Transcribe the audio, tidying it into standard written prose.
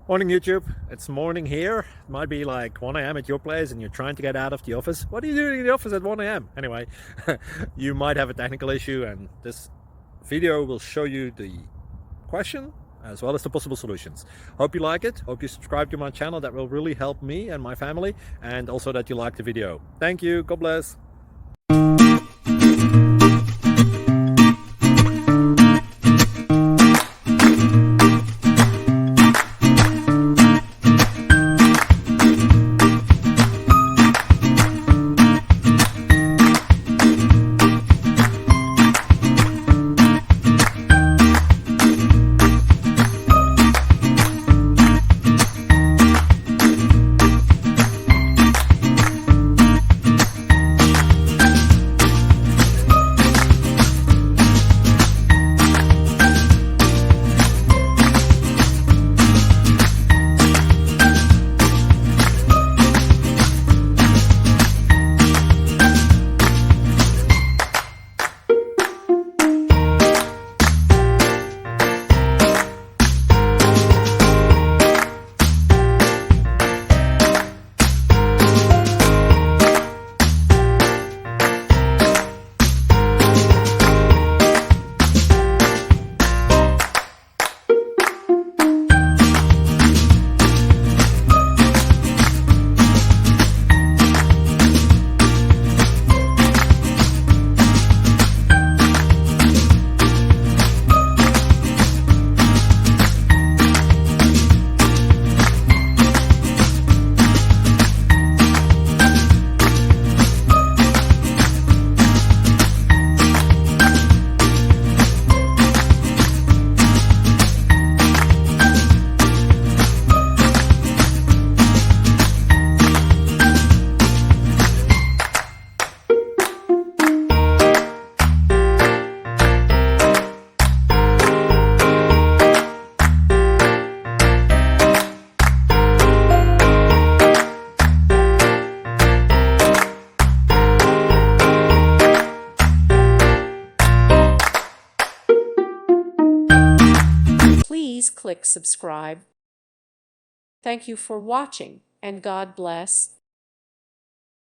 Morning YouTube, it's morning here. It might be like 1 a.m. at your place and you're trying to get out of the office. What are you doing in the office at 1 a.m.? Anyway, you might have a technical issue and this video will show you the question as well as the possible solutions. Hope you like it, hope you subscribe to my channel. That will really help me and my family, and also that you like the video. Thank you, God bless. Please click subscribe. Thank you for watching, and God bless.